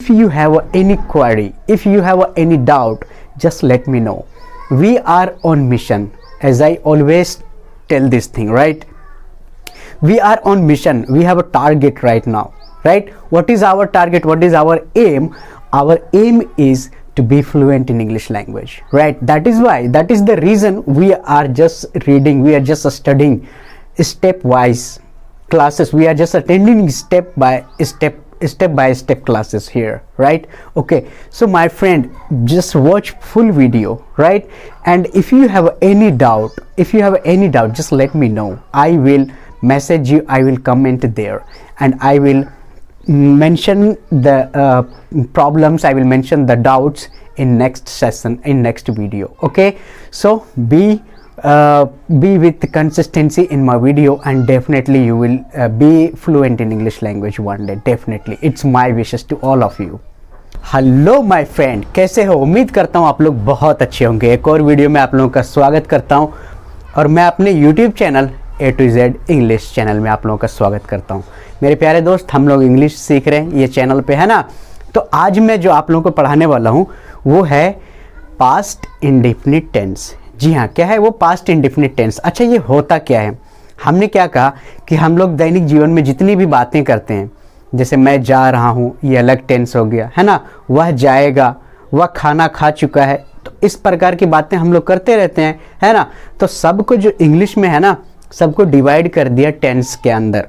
if you have any query, if you have any doubt, just let me know. We are on mission, as I always tell this thing, right? We are on mission. We have a target right now, right? What is our target? What is our aim? Our aim is to be fluent in English language, right? That is why, that is the reason we are just reading, we are just studying stepwise classes. We are just attending step by step classes here, right? Okay, so my friend, just watch full video, right? And if you have any doubt, just let me know. I will message you, I will comment there, and I will mention the problems, I will mention the doubts in next session, in next video. Okay, so be with consistency in my video, and definitely you will be fluent in English language one day. Definitely, it's my wishes to all of you. Hello my friend, कैसे हो? उम्मीद करता हूँ आप लोग बहुत अच्छे होंगे। एक और वीडियो में आप लोगों का स्वागत करता हूँ, और मैं अपने YouTube channel A to Z English channel में आप लोगों का स्वागत करता हूँ। मेरे प्यारे दोस्त, हम लोग इंग्लिश सीख रहे हैं ये चैनल पे, है ना? तो आज मैं जो आप लोगों को पढ़ाने वाला हूँ वो है पास्ट इंडेफिनिट टेंस। जी हाँ, क्या है वो? Past indefinite tense. अच्छा, ये होता क्या है? हमने क्या कहा कि हम लोग दैनिक जीवन में जितनी भी बातें करते हैं, जैसे मैं जा रहा हूँ, ये अलग टेंस हो गया, है ना? वह जाएगा, वह खाना खा चुका है, तो इस प्रकार की बातें हम लोग करते रहते हैं, है ना? तो सबको जो इंग्लिश में है ना, सबको डिवाइड कर दिया टेंस के अंदर।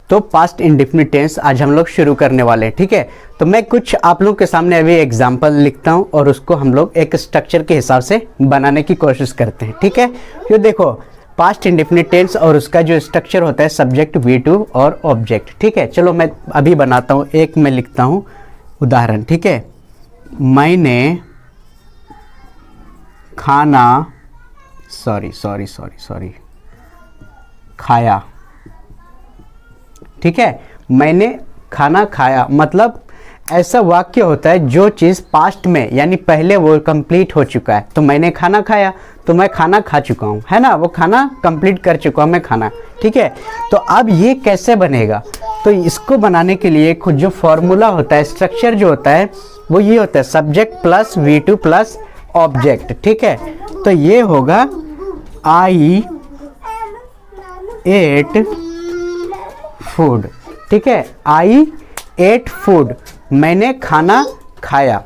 तो पास्ट इंडेफिनिट टेंस आज हम लोग शुरू करने वाले हैं, ठीक है? तो मैं कुछ आप लोगों के सामने अभी एग्जांपल लिखता हूं और उसको हम लोग एक स्ट्रक्चर के हिसाब से बनाने की कोशिश करते हैं, ठीक है? ये देखो, पास्ट इंडेफिनिट टेंस और उसका जो स्ट्रक्चर होता है सब्जेक्ट, V2 और ऑब्जेक्ट, ठीक है? चलो मैं अभी बनाता हूँ, एक मैं लिखता हूँ उदाहरण, ठीक है? मैंने खाना खाया, ठीक है? मैंने खाना खाया, मतलब ऐसा वाक्य होता है जो चीज़ पास्ट में यानी पहले वो कंप्लीट हो चुका है। तो मैंने खाना खाया, तो मैं खाना खा चुका हूँ, है ना? वो खाना कंप्लीट कर चुका हूँ मैं खाना, ठीक है? तो अब ये कैसे बनेगा? तो इसको बनाने के लिए खुद जो फॉर्मूला होता है, स्ट्रक्चर जो होता है वो ये होता है subject plus V2 plus object, ठीक है? तो ये होगा I ate फूड, ठीक है? I ate फूड, मैंने खाना खाया,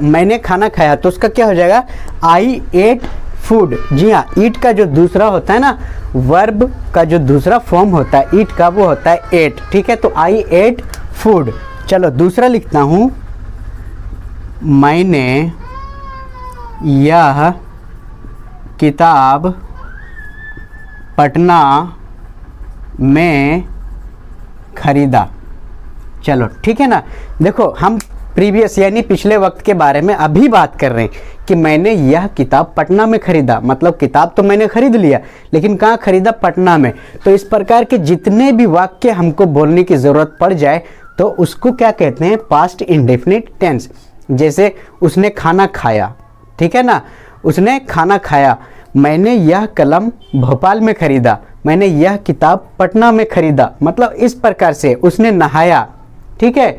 मैंने खाना खाया, तो उसका क्या हो जाएगा? I ate food. जी हाँ, ईट का जो दूसरा होता है ना, वर्ब का जो दूसरा फॉर्म होता है ईट का, वो होता है एट, ठीक है? तो I ate फूड। चलो दूसरा लिखता हूँ, मैंने यह किताब पटना में खरीदा। चलो ठीक है ना? देखो, हम प्रीवियस यानी पिछले वक्त के बारे में अभी बात कर रहे हैं कि मैंने यह किताब पटना में खरीदा, मतलब किताब तो मैंने खरीद लिया, लेकिन कहाँ खरीदा? पटना में। तो इस प्रकार के जितने भी वाक्य हमको बोलने की ज़रूरत पड़ जाए तो उसको क्या कहते हैं? Past indefinite tense. जैसे उसने खाना खाया, ठीक है ना? उसने खाना खाया, मैंने यह कलम भोपाल में खरीदा, मैंने यह किताब पटना में खरीदा, मतलब इस प्रकार से उसने नहाया, ठीक है?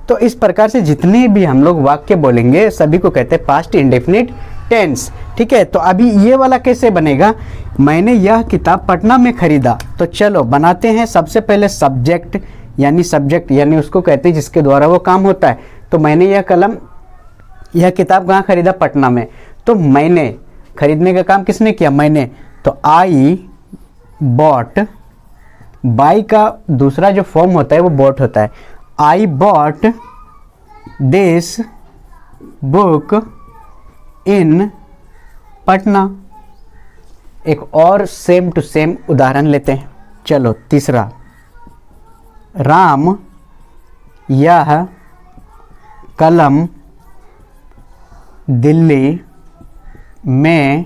तो इस प्रकार से जितने भी हम लोग वाक्य बोलेंगे सभी को कहते हैं पास्ट इंडेफिनिट टेंस, ठीक है? तो अभी ये वाला कैसे बनेगा? मैंने यह किताब पटना में खरीदा। तो चलो बनाते हैं। सबसे पहले सब्जेक्ट यानी उसको कहते हैं जिसके द्वारा वो काम होता है। तो मैंने यह किताब कहाँ खरीदा? पटना में। तो मैंने, खरीदने का काम किसने किया? मैंने। तो I bought, बाई का दूसरा जो फॉर्म होता है वो बॉट होता है। I bought this book in Patna. एक और सेम टू सेम उदाहरण लेते हैं। चलो तीसरा, राम यह कलम दिल्ली में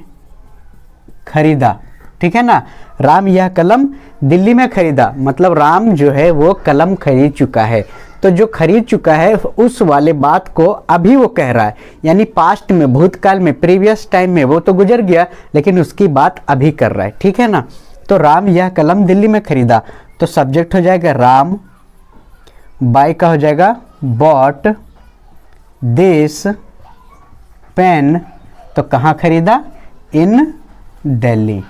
खरीदा, ठीक है ना? राम यह कलम दिल्ली में खरीदा, मतलब राम जो है वो कलम खरीद चुका है। तो जो खरीद चुका है उस वाले बात को अभी वो कह रहा है, यानी पास्ट में, भूतकाल में, प्रीवियस टाइम में वो तो गुजर गया, लेकिन उसकी बात अभी कर रहा है, ठीक है ना? तो राम यह कलम दिल्ली में खरीदा, तो सब्जेक्ट हो जाएगा राम, बाय का हो जाएगा बॉट, दिस पेन, तो कहाँ खरीदा? इन दिल्ली।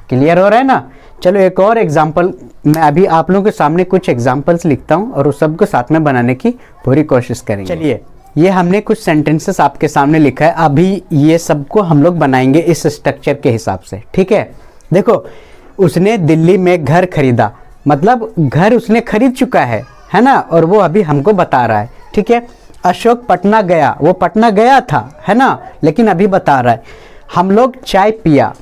क्लियर हो रहा है ना? चलो एक और एग्जाम्पल, मैं अभी आप लोगों के सामने कुछ एग्जाम्पल्स लिखता हूँ और उस सबको साथ में बनाने की पूरी कोशिश करेंगे। चलिए, ये हमने कुछ सेंटेंसेस आपके सामने लिखा है, अभी ये सबको हम लोग बनाएंगे इस स्ट्रक्चर के हिसाब से, ठीक है? देखो, उसने दिल्ली में घर खरीदा, मतलब घर उसने खरीद चुका है ना, और वो अभी हमको बता रहा है, ठीक है? अशोक पटना गया, वो पटना गया था, है ना, लेकिन अभी बता रहा है। हम लोग चाय पिया,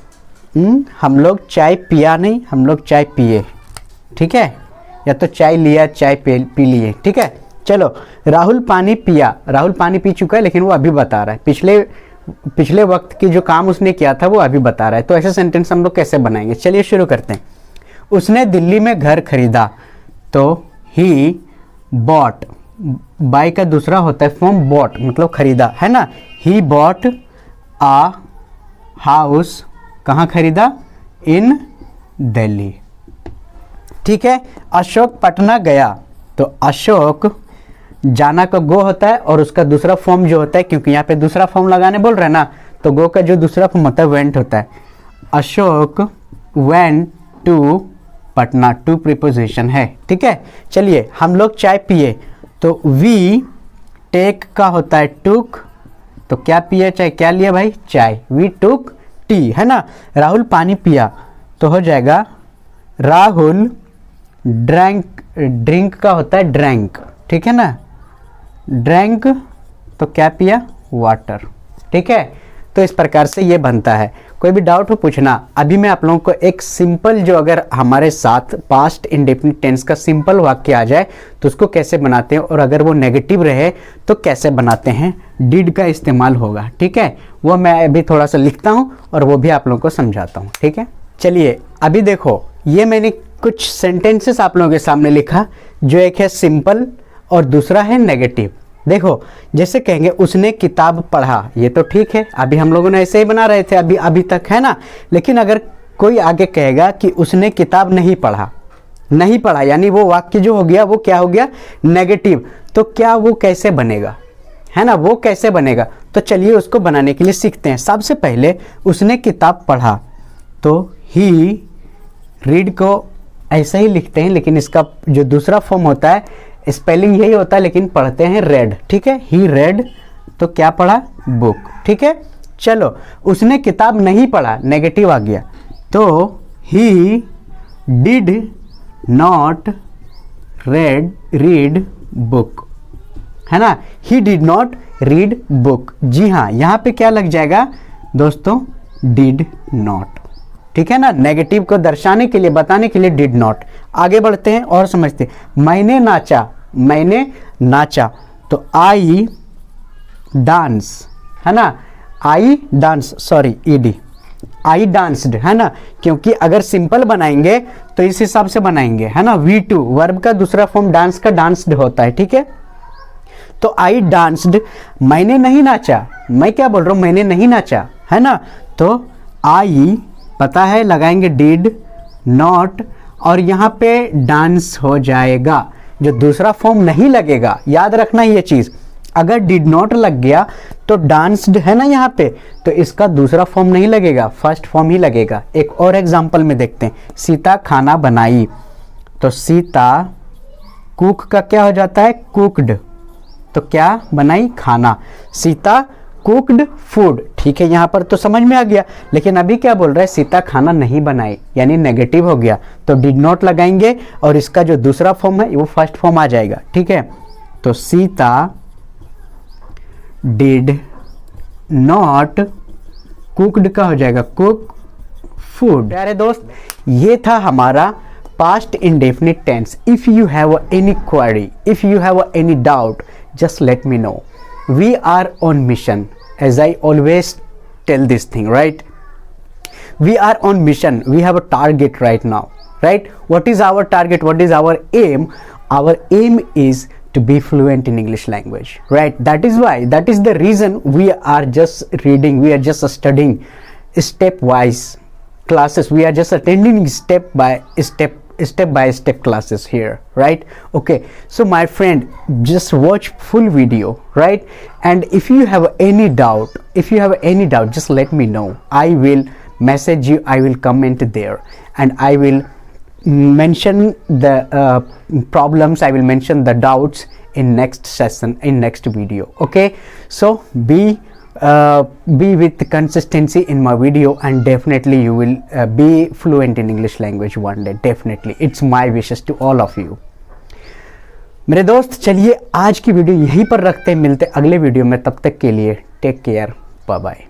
हम लोग चाय पिया नहीं, हम लोग चाय पिए, ठीक है? या तो चाय लिया, चाय पी लिए, ठीक है? चलो, राहुल पानी पिया, राहुल पानी पी चुका है लेकिन वो अभी बता रहा है, पिछले वक्त की जो काम उसने किया था वो अभी बता रहा है। तो ऐसे सेंटेंस हम लोग कैसे बनाएंगे? चलिए शुरू करते हैं। उसने दिल्ली में घर खरीदा, तो ही बॉट, बाय का दूसरा होता है फॉर्म बॉट, मतलब खरीदा, है ना? ही बॉट आ हाउस, कहाँ खरीदा? इन दिल्ली, ठीक है? अशोक पटना गया, तो अशोक जाना का गो होता है और उसका दूसरा फॉर्म जो होता है, क्योंकि यहाँ पे दूसरा फॉर्म लगाने बोल रहे हैं ना, तो गो का जो दूसरा फॉर्म होता है वेंट होता है। Ashok went to Patna, to preposition है, ठीक है? चलिए, हम लोग चाय पिए, तो वी टेक का होता है टुक, तो क्या पिए? चाय, क्या लिया भाई? चाय, वी टुक टी, है ना? राहुल पानी पिया, तो हो जाएगा राहुल ड्रैंक, ड्रिंक का होता है ड्रैंक, ठीक है ना? ड्रैंक, तो क्या पिया? वाटर, ठीक है? तो इस प्रकार से ये बनता है। कोई भी डाउट हो पूछना। अभी मैं आप लोगों को एक सिंपल, जो अगर हमारे साथ पास्ट इंडेफिनिट टेंस का सिंपल वाक्य आ जाए तो उसको कैसे बनाते हैं, और अगर वो नेगेटिव रहे तो कैसे बनाते हैं, डिड का इस्तेमाल होगा, ठीक है? वो मैं अभी थोड़ा सा लिखता हूँ और वो भी आप लोगों को समझाता हूँ, ठीक है? चलिए, अभी देखो, ये मैंने कुछ सेंटेंसेस आप लोगों के सामने लिखा, जो एक है सिंपल और दूसरा है नेगेटिव। देखो, जैसे कहेंगे उसने किताब पढ़ा, ये तो ठीक है, अभी हम लोगों ने ऐसे ही बना रहे थे अभी तक, है ना? लेकिन अगर कोई आगे कहेगा कि उसने किताब नहीं पढ़ा, नहीं पढ़ा, यानी वो वाक्य जो हो गया वो क्या हो गया? नेगेटिव। तो क्या वो कैसे बनेगा, है ना? वो कैसे बनेगा? तो चलिए उसको बनाने के लिए सीखते हैं। सबसे पहले उसने किताब पढ़ा, तो ही रीड को ऐसा ही लिखते हैं, लेकिन इसका जो दूसरा फॉर्म होता है स्पेलिंग यही होता है, लेकिन पढ़ते हैं रेड, ठीक है? ही रेड, तो क्या पढ़ा? बुक, ठीक है? चलो, उसने किताब नहीं पढ़ा, नेगेटिव आ गया, तो he did not read book, है ना? He did not read book. जी हाँ, यहाँ पे क्या लग जाएगा दोस्तों? डिड नॉट, ठीक है ना? नेगेटिव को दर्शाने के लिए, बताने के लिए डिड नॉट। आगे बढ़ते हैं और समझते हैं। मैंने नाचा, मैंने नाचा, तो आई डांस, है ना? I dance, sorry ED, I danced, है ना? क्योंकि अगर सिंपल बनाएंगे तो इस हिसाब से बनाएंगे, है ना? V2 वर्ब का दूसरा फॉर्म डांस का डांस्ड होता है, ठीक है? तो आई डांस्ड, मैंने नहीं नाचा, मैं क्या बोल रहा हूं? मैंने नहीं नाचा, है ना? तो आई, पता है, लगाएंगे डिड नॉट, और यहाँ पे डांस हो जाएगा, जो दूसरा फॉर्म नहीं लगेगा। याद रखना ये चीज, अगर डिड नॉट लग गया तो डांस्ड है ना यहाँ पे, तो इसका दूसरा फॉर्म नहीं लगेगा, फर्स्ट फॉर्म ही लगेगा। एक और एग्जांपल में देखते हैं। सीता खाना बनाई, तो सीता कुक का क्या हो जाता है? कुकड, तो क्या बनाई? खाना। सीता कुकड फूड, ठीक है? यहाँ पर तो समझ में आ गया, लेकिन अभी क्या बोल रहा है? सीता खाना नहीं बनाई, यानी नेगेटिव हो गया, तो डिड नॉट लगाएंगे और इसका जो दूसरा फॉर्म है वो फर्स्ट फॉर्म आ जाएगा, ठीक है? तो सीता डिड नॉट कुकड का हो जाएगा कुक फूड। प्यारे दोस्त, ये था हमारा past indefinite tense. If you have any query, if you have any doubt, just let me know. We are on mission, as I always tell this thing, right? We are on mission. We have a target right now, right? What is our target? What is our aim? Our aim is to be fluent in English language, right? That is why, that is the reason we are just reading, we are just studying step-wise classes. We are just attending step by step step by step classes here, right? Okay, so my friend, just watch full video, right? And if you have any doubt, just let me know. I will message you, I will comment there, and I will mention the problems, I will mention the doubts in next session, in next video. Okay, so be with consistency in my video, and definitely you will be fluent in English language one day. Definitely, it's my wishes to all of you. मेरे दोस्त, चलिए आज की video यहीं पर रखते हैं, मिलते अगले वीडियो में, तब तक के लिए टेक केयर, बाय बाय।